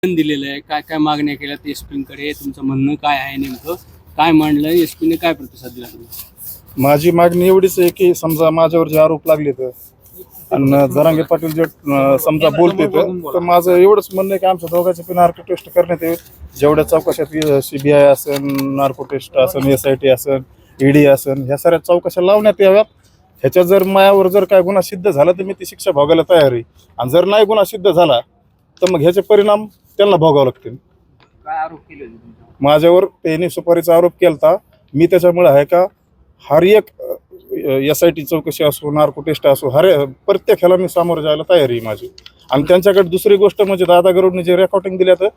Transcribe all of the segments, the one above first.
दिलेलं आहे, काय काय मागण्या केल्यात एसपींकडे, तुमचं म्हणणं काय आहे, नेमकं काय मांडलं, एसपीने काय प्रतिसाद दिला तुम्ही? माझी मागणी एवढीच आहे की समजा माझ्यावर जे आरोप लागले तर आणि जरांगे पाटील जे समजा बोलते तर माझं एवढंच म्हणणं आहे की आमच्या दोघांचे पण नार्को टेस्ट करण्यात येईल. जेवढ्या चौकशात CBI असेल, नार्को टेस्ट असेल, SIT असेल, ED असेल, ह्या साऱ्या चौकशा लावण्यात याव्यात. ह्याच्यात जर मायावर जर काय गुन्हा सिद्ध झाला तर मी ती शिक्षा भोगायला तयार आहे, आणि जर नाही गुन्हा सिद्ध झाला तर मग ह्याचे परिणाम त्यांना भोगावे लागतील. काय आरोप केले माझ्यावर त्यांनी सुपारीचा आरोप केला. मी त्याच्यामुळे आहे का हर एक SIT चौकशी असो, नार्को टेस्ट असो, प्रत्येक ह्याला मी सामोरं जायला तयारी आहे माझी. आणि त्यांच्याकडे दुसरी गोष्ट म्हणजे दादा गरुडने जे रेकॉर्डिंग दिल्या तर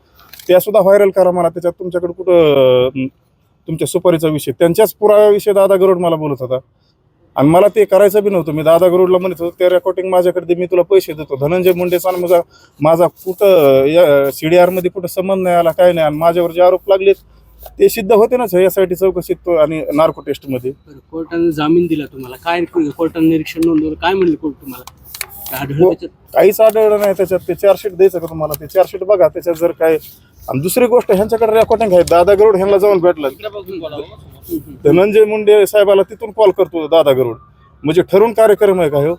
त्या सुद्धा व्हायरल करा मला. त्याच्यात तुमच्याकडे कुठं तुमच्या सुपारीचा विषय, त्यांच्याच पुराव्याविषयी दादा गरुड मला बोलत होता, आणि मला ते करायचं बी नव्हतं. मी दादा गरुडला म्हणत होतो त्या रेकॉर्डिंग माझ्याकडे दे, मी तुला पैसे देतो. धनंजय मुंडेचा माझा कुठं CDR मध्ये कुठं संबंध नाही आला, काय नाही. आणि माझ्यावर जे आरोप लागले ते सिद्ध होते ना SIT चौकशीत आणि नार्को टेस्ट मध्ये. कोर्टाने जामीन दिला तुम्हाला, काय कोर्टाने निरीक्षण नोंदवलं, काय म्हणले कोर्ट तुम्हाला? काहीच आढळलं नाही त्याच्यात. ते चार्जशीट द्यायचं का तुम्हाला? ते चार्जशीट बघा, त्याच्यात जर काय. आणि दुसरी गोष्ट, ह्यांच्याकडे रेकॉर्डिंग आहे. दादा गरुड ह्यांना जाऊन भेटलं, धनंजय मुंडे साहेबाला तिथून कॉल करतो दादा गरुड, म्हणजे ठरून कार्यक्रम आहे का हो?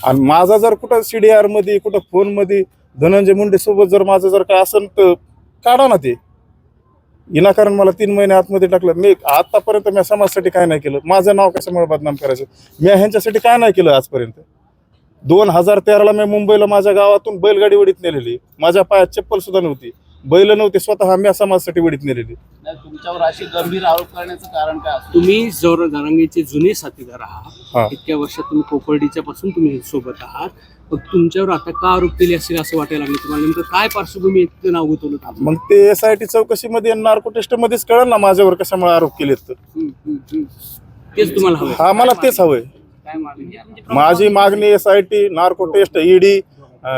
आणि माझा जर कुठं CDR मध्ये, कुठं फोन मध्ये धनंजय मुंडे सोबत जर माझं जर काय असेल तर काढा ना ते. विनाकारण मला 3 महिने आतमध्ये टाकलं. मी आतापर्यंत मी समाजासाठी काय नाही केलं. माझं नाव कशामुळे बदनाम करायचं? मी ह्यांच्यासाठी काय नाही केलं आजपर्यंत. 2013ला मी मुंबईला माझ्या गावातून बैलगाडी वडीत नेलेली. माझ्या पायात चप्पल सुद्धा नव्हती, बैल नव्हते, स्वतः मी समाजासाठी वडीत नेलेली. तुमच्यावर अशी गंभीर आरोप करण्याचं कारण काय असतं? तुम्ही जरांगेचे जुने साथीदार आहात, इतक्या वर्षात तुम्ही कोपर्डीच्या पासून तुम्ही सोबत आहात, मग तुमच्यावर आता का आरोप केले असेल असं वाटायला लागलं तुम्हाला? नेमकं काय पार्श्वभूमी इतकं नाव गुंतवलं? मग ते SIT चौकशीमध्ये, नार्को टेस्ट मध्येच कळलं ना माझ्यावर कशामुळे आरोप केलेत. तेच तुम्हाला हवं? हा, मला तेच हवंय. काय मागणी? माझी मागणी SIT, narco test, ED,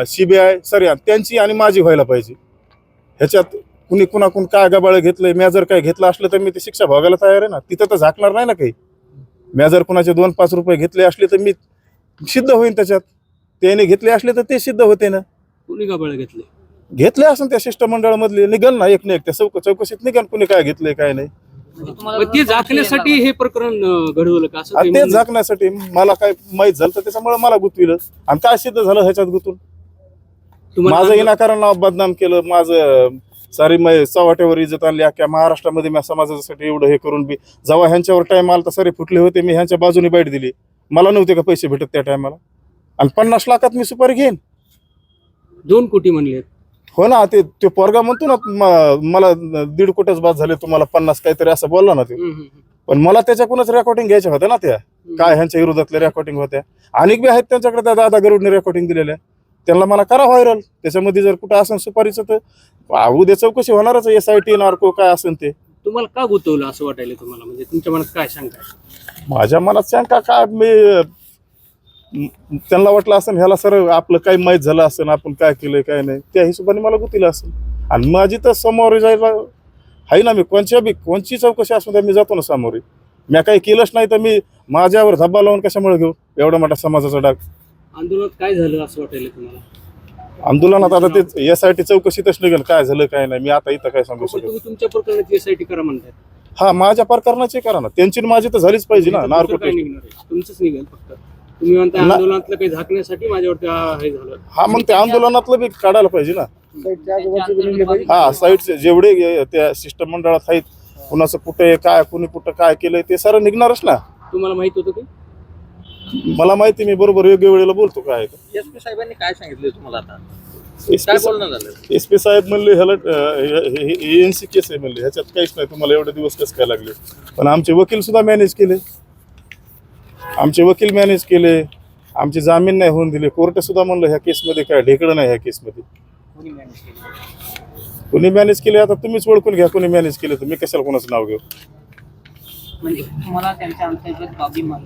CBI sir त्यांची आणि माझी व्हायला पाहिजे. ह्याच्यात कुणी कुणाकून काय गबाळ घेतलंय, मी जर काय घेतलं असलं तर मी ती शिक्षा भोगायला तयार आहे ना. तिथं तर झाकणार नाही ना काही. मी जर कुणाचे 2-5 रुपये घेतले असले तर मी सिद्ध होईन त्याच्यात. त्याने घेतले असले तर ते सिद्ध होते ना. कुणी गबाळ घेतले असून त्या शिष्टमंडळामधले निघल ना, एक त्या चौकशीत निघल कुणी काय घेतलंय काय नाही. ते झाकण्यासाठी हे प्रकरण घडवलं का? आणि ते झाकण्यासाठी मला काय माहीत झालं तर त्याच्यामुळे मला गुंतविलं. आणि काय सिद्ध झालं ह्याच्यात गुंतून? माझं विनाकारण नाव बदनाम केलं, माझं सारी चव्हाट्यावर इज्जत आणली अख्ख्या महाराष्ट्रामध्ये. मी समाजासाठी एवढं हे करून बी जेव्हा ह्यांच्यावर टाइम आला तर सारे फुटले होते. मी ह्यांच्या बाजूने बाईट दिली. मला नव्हते का पैसे भेटत त्या टायमाला? आणि 50 लाखात मी सुपारी घेईन. 2 कोटी म्हणले हो ना. ते पोरगा म्हणतो ना मला 1.5 कोटीच बाद झाले, तुम्हाला 50 काहीतरी असं बोलला ना ते. पण मला त्याच्याकडूनच रेकॉर्डिंग घ्यायच्या होत्या ना, त्या काय ह्यांच्या विरोधातल्या रेकॉर्डिंग होत्या. अनेक बी आहेत त्यांच्याकडे, त्या दादा गरुडने रेकॉर्डिंग दिलेल्या. त्यांना मला करा व्हायरल. त्याच्यामध्ये जर कुठं असेल सुपारीचं तर उद्या चौकशी होणारच. SIT, नार्को काय असेल ते. तुम्हाला का गुंतवलं असं वाटायला तुम्हाला? म्हणजे तुमच्या मनात काय शंका आहे? माझ्या मनात शंका काय, मी त्यांना वाटलं असेल ह्याला सर आपलं काही माहीत झालं असेल, आपण काय केलंय काय नाही, त्या हिशोबाने मला गुंतलं असेल. आणि माझी तर समोर जायला आहे ना. मी कोणची चौकशी असून तर मी जातो ना सामोरे. मी काही केलंच नाही तर मी माझ्यावर धब्बा लावून कशामुळे घेऊ एवढा मोठा समाजाचा डाग? आंदोलनात काय झालं असं वाटायला तुम्हाला? आंदोलनात आता ते SIT चौकशीतच निघेल काय झालं काय नाही. मी आता इथं काय सांगू शकतो? तुम्ही तुमच्या प्रकरणाची SIT करा म्हणताय. हा, माझ्या प्रकरणाची करा ना. त्यांची माझी तर झालीच पाहिजे ना. नार्को टेस्ट तुमचंच निघेल फक्त. तुम्ही म्हणता आंदोलनातलं काही झाकण्यासाठी माझ्यावरती हे झालं. हा, मग ते आंदोलनातलं बी काढायला पाहिजे ना. हा, साईडचे जेवढे त्या शिष्टमंडळात आहेत, कुणाचं कुठे काय, कुणी कुठं काय केलंय ते सारं निघणारच ना. तुम्हाला माहित होतं की? मला माहिती, मी बरोबर योग्य वेळेला बोलतो. काय SP साहेबांनी काय सांगितलं तुम्हाला? आता SP साहेब म्हणले ह्याला ANC केस आहे म्हणले, ह्याच्यात काहीच नाही, तुम्हाला एवढे दिवस कसं काय लागले. पण आमचे वकील सुद्धा मॅनेज केले. आमचे जामीन नाही होऊन दिले. कोर्ट सुद्धा म्हणलं ह्या केसमध्ये काय ढेकळं नाही. ह्या केसमध्ये कोणी मॅनेज केले? आता तुम्हीच ओळखून घ्या कोणी मॅनेज केले. तर मी कशाला कोणाचं नाव घेऊ? म्हणजे तुम्हाला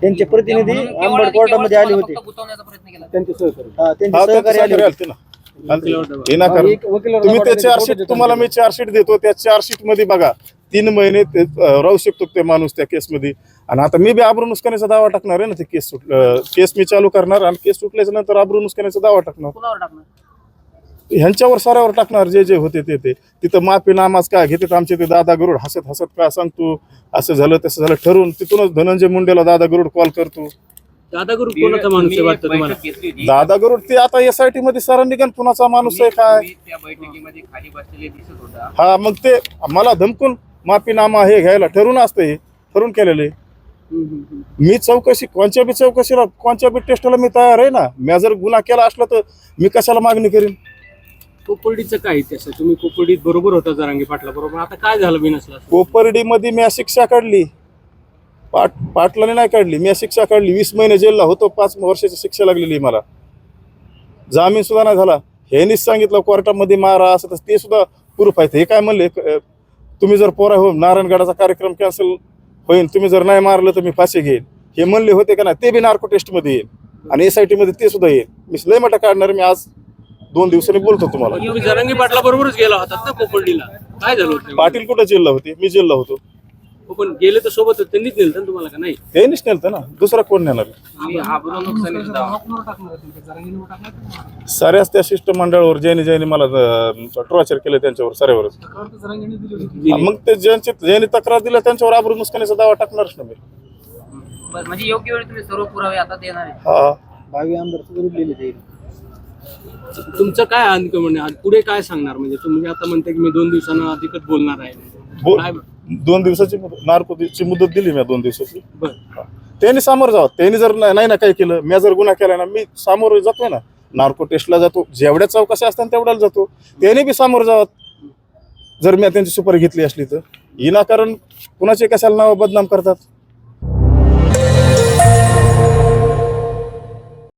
त्यांचे प्रतिनिधी अंबड कोर्टामध्ये आले होते. त्यांचे सहकारी आले होते ना. तुम्ही ते चार्जशीट, तुम्हाला मी चार्जशीट देतो. त्या चार्जशीट मध्ये बघा 3 महिने राहू शकतो ते माणूस त्या केसमध्ये. आणि आता मी बी आबरू नुकसानीचा दावा टाकणार आहे ना. ते केस मी चालू करणार आणि केस सुटल्याच्या नंतर आबरू नुकसानीचा दावा टाकणार. ह्यांच्यावर साऱ्यावर टाकणार जे जे होते ते तिथं माफी नामाज काय घेतात आमचे ते दादा गरुड हसत हसत काय सांगतो असं झालं तसं झालं ठरवून तिथूनच धनंजय मुंडेला दादा गरुड कॉल करतो. दादा गुरु कोणाचा माणूस आहे वाटतं तुम्हाला? दादा गरुड ते आता SIT मध्ये सरांनिगन कुणाचा माणूस आहे काय? त्या बैठकीमध्ये खाली बसलेले दिसत होता. हा मग ते मला धमकून माफीनामा हे घ्यायला ठरवून असतं हे ठरवून केलेले. मी चौकशी कोणत्या बी चौकशीला कोणत्या बी टेस्टला मी तयार आहे ना. मी जर गुन्हा केला असला तर मी कशाला मागणी करीन. कोपर्डीचं काय इतिहास आहे? तुम्ही कोपर्डीत बरोबर होता जरांगे पाटला बरोबर, आता काय झालं बिनसला? कोपर्डीमध्ये मी शिक्षा काढली, पाटलाने नाही काढली. मी शिक्षा काढली, 20 महिने जेलला होतो, 5 वर्षाची शिक्षा लागलेली मला. जामीन सुद्धा नाही झाला. ह्यांनीच सांगितलं कोर्टामध्ये मारा असं तर ते सुद्धा प्रूफ आहे. हे काय म्हणले तुम्ही जर पोरा हो नारायणगडाचा कार्यक्रम कॅन्सल होईल, तुम्ही जर नाही मारलं तर मी फाशी घेईन, हे म्हणले होते का नाही. ते बी नार्को टेस्टमध्ये येईल आणि SIT मध्ये ते सुद्धा येईल. मी लय मोठा काढणार. मी आज 2 दिवसांनी बोलतो तुम्हाला. तुम्ही जरांगे पाटला बरोबरच गेला होतात ना कोपर्डीला, काय झालं होतं? पाटील कुठे जेलला होते? मी जेलला होतो. पण गेले तर सोबत त्यांनीच नेलं ना तुम्हाला का नाही? त्यांनीच नेलं ना, दुसरा कोण नेणार? साऱ्याच त्या शिष्टमंडळावर ज्यांनी मला टॉर्चर केलं त्यांच्यावर साऱ्यावरच. मग ते ज्यांनी तक्रार दिल्या त्यांच्यावर आबरू नुकसानीचा दावा टाकणारच ना मी. म्हणजे योग्य वेळी तुम्ही सर्व पुरावे आता देणार आहे. हा 22 आमदार सुधारलेले जाईल. तुमचं काय आणखी म्हणजे पुढे काय सांगणार? म्हणजे तुम्ही आता म्हणता की मी 2 दिवसांना अधिकच बोलणार आहे. काय? 2 दिवसाची नार्कोची मुदत दिली मी 2 दिवसाची. बरं. त्यांनी सामोरं जावं. त्यांनी जर नाही ना काही केलं, मी जर गुन्हा केला ना, मी सामोरं जातोय ना, नार्को टेस्टला जातो, जेवढ्या चौकशा असतात तेवढ्याला जातो. त्यांनी बी सामोरं जावं. जर मी त्यांची सुपारी घेतली असली तर विनाकारण कुणाचे कशाला नाव बदनाम करतात.